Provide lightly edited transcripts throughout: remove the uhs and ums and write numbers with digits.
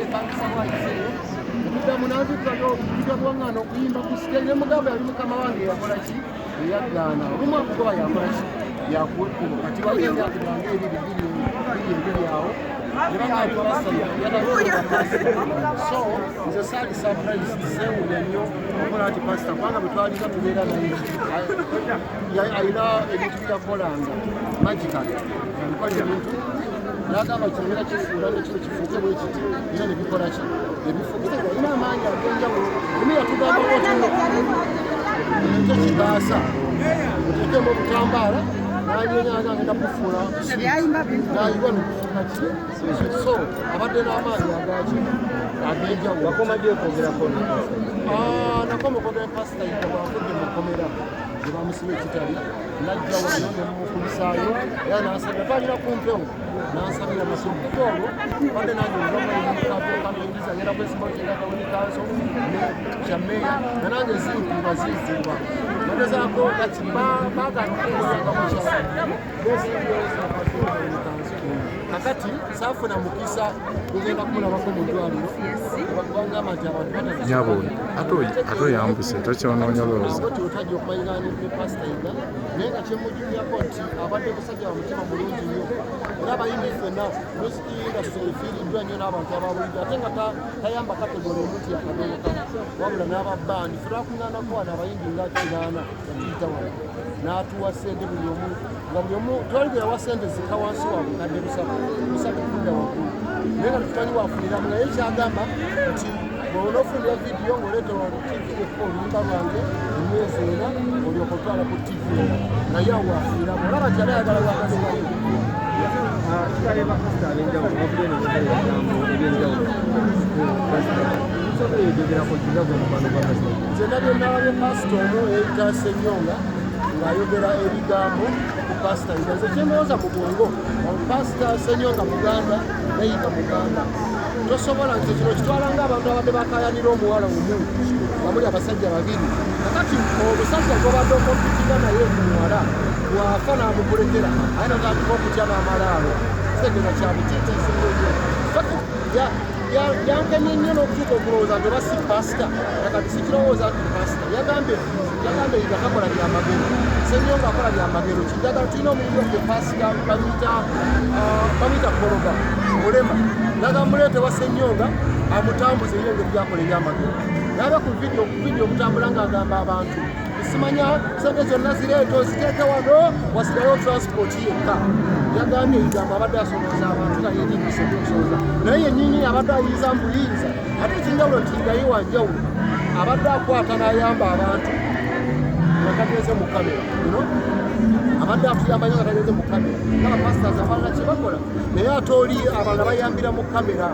nepangisa bwayiseeyo okuddamu nanzikayo okujja bwaŋŋaana okuyimba ku siteeri ne mugamba yali mukama wange yakola ki eyaggaana olumu akugoba yakola ki yakuwa ekkubo kati waliyo emyaka gyange ebiri awo so nze saali surprise sewunya nnyo okola nti pasita kubanga bwe twaliza tubeera naye ayina ebintu byakolanga magically alikola ebintu n'agamba kinyera kifuula nekino kifuuke bwe kiti era nebikola ki ebifuuka alina amaanyi ag'enjawulo emu yatugamba ente kigaasa otekemu obutambaala nanyenyaga agenda kufuula nayiwa nokufuuka ki so abadde n'amaanyi agaki ag'enjawulo bakomagyekwogerako nakoma okwogera pasita yita bwavudde mukomera gye bamusiba ekitali najja wano nemukulisaayo era nansabira twalira ku mpewo nansabira masombuto olwo badde nange olwamayingiza ngenda kwesimba kyegakawunikanso ne kyameeya nanange zinkuba zinkuba bagezaako kati baagakukuanga mukyala kakati saafuna mukisa kugenda kumulabako mu ddwaliro kubanga nti abantu nyabo ate oyambuse tokyononyolooza otajja okumanyigana ne pasita yina naye nga kyemujjulyako nti abadde musajja wa mutima mulungi nnyo era abayimbi ffenna musiki indasitule efiiriddwa nnyo n'abantu ababulijjo ate nga tayamba kategori emuti akadomoka wabula n'ababbandi fe twakuŋŋaanako wano abayimbi nga 8 yatuyita wano n'atuwa ssente buli omu nga buli omu twali yawa ssente zikka wansi wa bukadde busatu kudda waggulu naye nga tukimanyi wafuniramu naye kyagamba nti bw'onoofunira vidiyo ng'oleeta tivieko oluyimba lwange emyezi ena olyoka otwala ku tivi naye awo wafuniramu olaba nti yali ayagala lwagasigayo tukaleba pasita ab'enjawulo bavuge nebyebyambo ebyenjawulo nsobola ebyogerako kigago mubano gwa pasita nzena byonnalabye pasita omu eyita Ssenyonga ng'ayogera ebigambo ku pasita yina nze kyendowooza mu bwongo pasita Ssenyonga muganda nayiga muganda tosobola nti kino kitwalanga abantu abadde bakayanira omuwala omu bamuli abasajja babiri kakati omusajja gobadde okompitinga naye muwala bwafa n'amukulekera aye natandika okutya n'amalaalo segera kyabutiita esingoyo yankemye nnyo n'okutuuka okulowooza nti oba si pasita nakati sikirowooza nti pasita yagambe yiga kakola byamagero Ssenyonga akola byamagero kijagala tulina omulimu gwe pasita bamuyita kologa mulema nagamuleete wa Ssenyonga amutambuze eyo engeri gyakola ebyamagero nabe ku vidiyo okutambula ng'agamba abantu simanya sente zonna zireeta oziteeke wano wasigayo transport yekka yagambye ebigambo abadde asolooza abantu nga yenyigisa okusolooza naye yennyini abadde ayiyiza mbuyinza ate ekinjawulo nti ngaye wanjawulo abadde akwata n'ayamba abantu nga tageze mu kamera abadde atuyamba nyo nga tageze mu kamera n'abapasitazi abalala kye bakola naye ate oli abalala bayambira mu kamera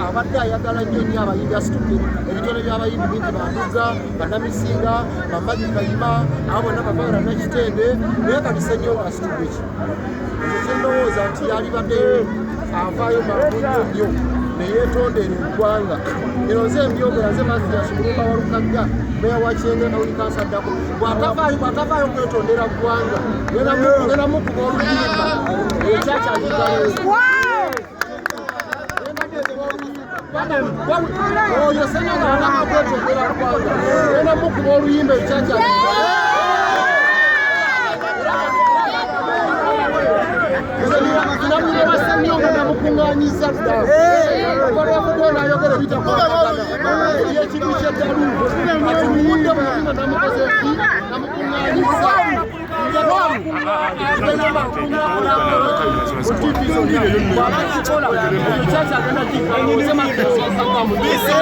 abadde ayagala nnyo abayimbi asitudde ebitone by'abayimbi bingi banduga bannamisinga bamagi kayima abo bonna bavagala nakitende naye kati Ssenyonga asitudde ki ekyo kyendowooza nti yalibadde avaayo mangunyo nnyo neyeetondera eggwanga ero nze embyogera nze Mathias Mulumba Walukagga meya wa Kyenge Kawuli kansaddako bw'atavaayo kwetondera ggwanga ngenda mukuba oluyimba ekyakyagigaleeza oyo Ssenyonga atama kwetondera ggwanga ngenda mukuba oluyimba ekyakyagigaleeza Kinamule wa Ssenyonga namukuŋŋaanyiza dda okolwakugwo n'ayogera ebitakwatagana eby'ekibi ky'eddalu atumuwudde bulunga namukoze eki namukuŋŋaanyiza bw'abakikola ekyo kyakyagenda kikaoze makeosakamuise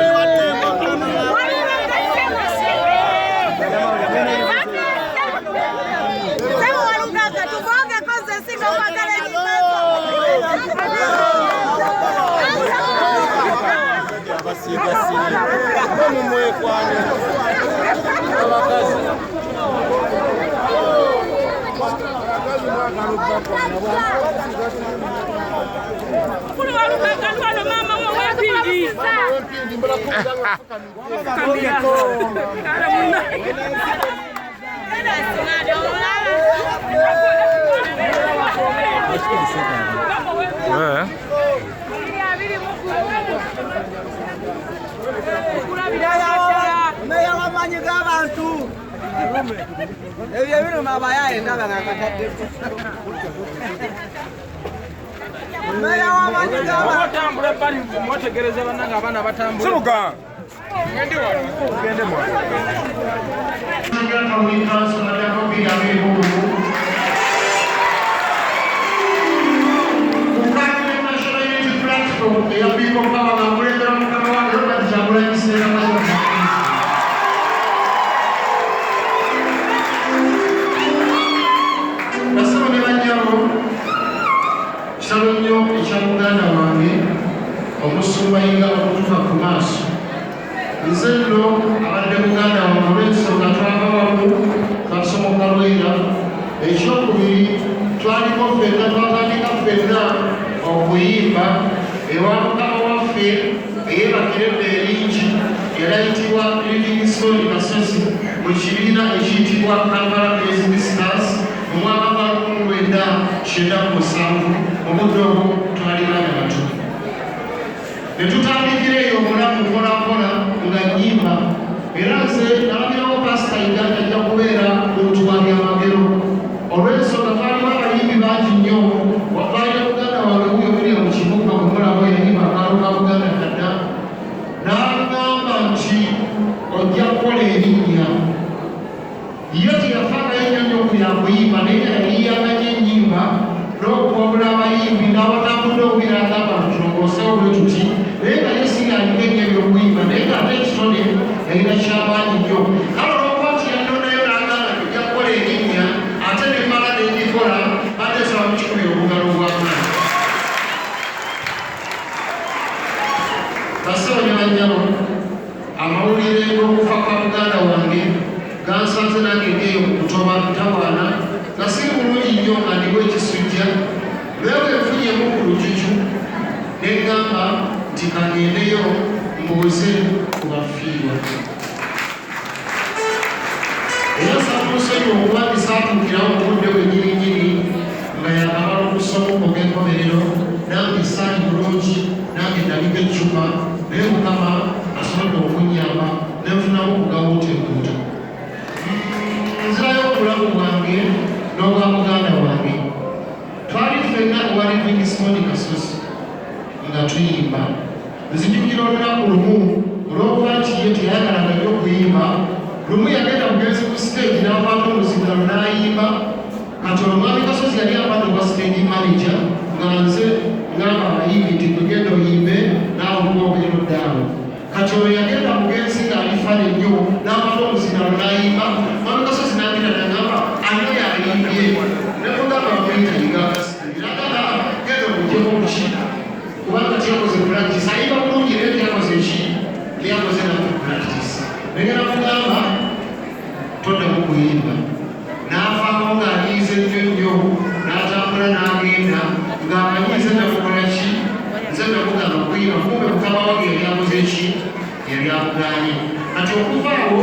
mumwekwane abakazi Yeah. abantu ebyo bino mabayaye ndaba ngakatadde meya w'amatambula ebbali mwotegereza bannanga abaana batambula ngende wano gende mwana kisalo nnyo ekya muganda wange omusumba yinga okutuuka ku maaso nze nno abadde muganda wange olw'ensonga twava wamu twasomoka lwera ekyokubiri twaliko ffenna twatandika ffenna okuyimba ewa mukama waffe eyebakirembe eringi erayitibwa Livingstone Kasozi mu kibiina ekiyitibwa Kampala Praise Stars mu mwaka gwa 1997 omuddo ogwo twali baana bato ne tutandikira eyo omulamu mpolampola nga nnyimba era nze nalabirawo pasita Uganda ajja kubeera muntu wa byamagero olw'ensonga twaliwo abayimbi bangi nnyo wafaire muganda wange wuyo buriya mu kibuga omulabo yayimba akaalo ka Buganda kadda n'agamba nti ojja kukola erinnya ye teyafaangayo nnyo nnyo kubyakuyimba naye yaliyaganya ennyimba n'okuwabula abayimbi n'abatambudde okubira agamba tutongoosewo bwe tuti naye nga yesingaliko ennyo ebyokuyimba naye ng'ate ekitone yalina kyamaanyi nnyo kale olwokuba nti yandonayo n'agamba tujja kukola erinnya ate ne mmala n'engikola ate nsaba mukikubira obugalo bw'amaanyi basawo ne bannyabo amawulire g'okufa kwa muganda wange gansanze nange ngeyo mu kutoba ntawaana nga si bulungi nnyo nga ndiwo ekisujja lwewe enfunyemu ku lujuju neŋŋamba nti kagendeyo mbuuze ku bafiirwa era samusonyi okuba ndisaatuukirawo mu budde bwennyininyini nga yakamala okusomoka og'enkomerero nange saali bulungi nange naliko eccupa naye mukama asobodde okunnyamba nenfunamu okugawuuteekuuta nzirayo obulamu bwange n'obwa muganda wange twali ffenna owa Livingstone Kasozi nga tuyimba nzijukira olunaku lumu olw'okuba nti ye teyayagalaga nnyo okuyimba lumu yagenda mugenzi ku stage n'avaako omuzindalo n'ayimba kati omwami Kasozi yali abadde obwa stage manager nga nze ngamba abayimbi nti tugenda oyimbe naawe okubaogero ddaalo kati oyo yagenda mugenzi ng'alifane nnyo n'avaako omuzindalo n'ayimba mwami Kasozi n'agenda n'agamba ani yayimbye nekugamba muyita igagagamba genda omujjeko muki kubanga tyakoze practice ayimba bulungi naye tyakoze eki lyakoze naku practice negenda kugamba toddamu kuyimba n'avaako ng'aliyize nnyo nnyo n'atambula n'agenda ng'amanyize nakukola ki nze nakugamba kuyimba kumbe mukama wange yali akoze eki yali akuganye kati okuva awo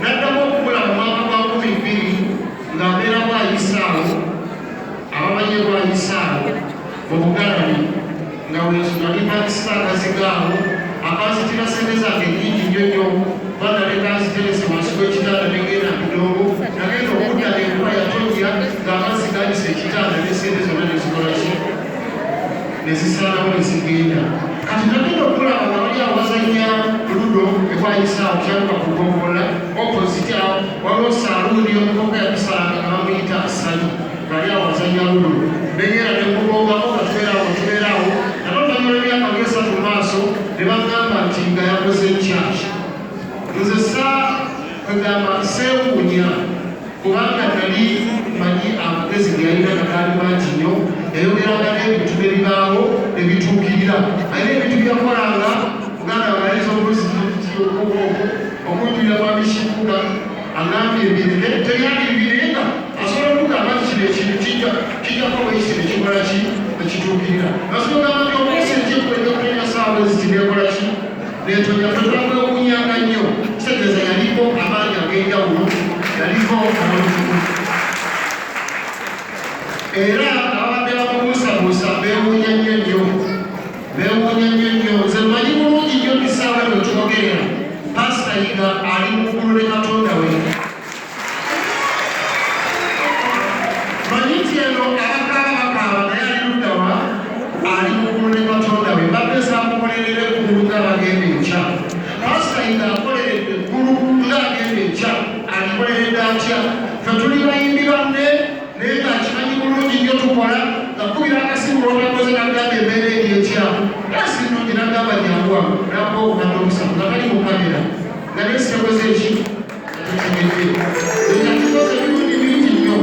n'addamu okugula mu mwaka gwa 2000 ng'abeera bwayisaawo abamanyi bwayisaawo mu bugalani nga wenalimanyisa akazigaawo akanzitira sente zange nyingi nnyo nnyo bana lekanziterese wansi w'ekitanda negenda midongo nagenda okudda enkuba yatonnya ng'amazzi gayisa ekitanda n'esente zonna nezikola ki nezisalawo nezigenda kati nagenda okulaba nga bali abazanya ludo ekwayisaawo kyaluka kugombola opposite awo waliwo saaluuni omukoka yabisalanga nga bamuyita asali bali abazanya ludo nenyera nekubongamu nga tubeerawo natotanyola emyaka gesatu mu maaso ne bagamba nti nga yakoze enkyaki nze kwegamba seewuunya kubanga nali manyi amagezi ge yalina gagaali mangi nnyo yayogeraga n'ebintu nebibaawo nebituukirira ayina ebintu byakolanga muganda wayaliza obuluzii okujulira mwamishikuga agambye ebire teryali bibire nga asobola okugamba nti kino ekintu kijjako bwekiti nekikola ki nekituukirira asobola ogamba nti omunsi ekyekwenya saawa eziti nekola ki netonya totwamwewuunyanga nnyo kitegeeza yaliko amaanyi ag'enjawulo yaliko amalufulu era abadde bamubuusabuusa beewuunya nnyo nnyo nze manyi bulungi nnyo bisaawa bwe twogerera pasita yiga ali mu ggulu ne katonda we akolerere eggulu ng'abagenda enkya pasita ng'akoleredde eggulu ng'agenda enkya alikoleredde atya fe tuli bayimbi banne naye ng'akimanyi bulungi nnyo tukola ngakubira akasimu lwotakoze nagamba embeera eri etya yasi nnungi nagamba nyanguwa nabba okubadde okusatu nga kali mu kamera nga nesitekoze eki atetegedde ekyakizoze ebirungi bingi nnyo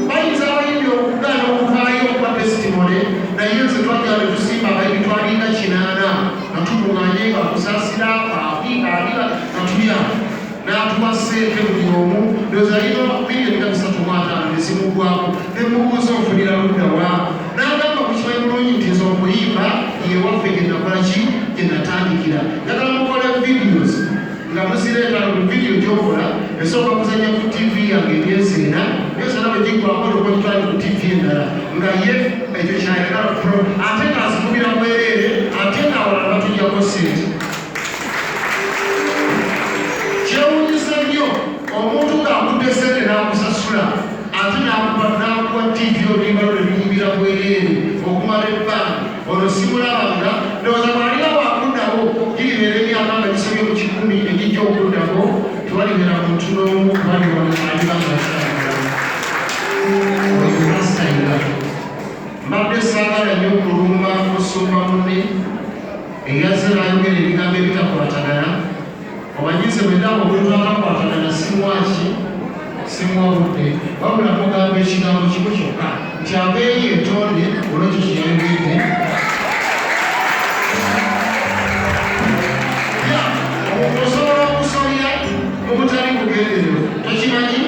bayinza abayimbi okugaana okuvaayo okuba testimone naye nze twagala tusimba abayimbi twalinga 8 nga tumuŋŋanye nga kusaasira abiga nga tulya n'atuwa ssente buli omu ndowooza alina $335 nezimugwako nemubuuza ofunira luddawa n'agamba ku kimanyi bulungi nti nze okuyimba yewaffe gye nakola ki gye natandikira njagala mukola videos nga muzireeta buli vidiyo gyokola esooka kuzanya ku tv yange ebyenseena byensana bwe giggwako olwokogitwali ku tv endala nga ye ekyo kyayagala pro ate ng'azikubira bwereere ate ng'awalala batujjako ssente kyewuunyisa nnyo omuntu ng'akudde ssente n'akusasula ate n'akuwa tv olimba lwe biyimbira bwereere okumala ebbanga ono simulabanga ndowooza bw'alina wakuddawo giribeera emyaka nga gisobye mu 10 egijja okuddako tewalibeera muntu n'omu kubaliwaliba nga mbadde saagala nnyo okulumba kusumba munne eyazze n'ayogera ebigambo ebitakwatagana omanyize bwendaba omuntu akakwatagana simwaki simwabudde wabula mugamba ekigambo kimu kyokka nti abeeyi etonde olwekyo kyeyayogedde osobola okusolya mu butali bugenderevu tokimanyi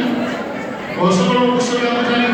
osobola okusolya mutali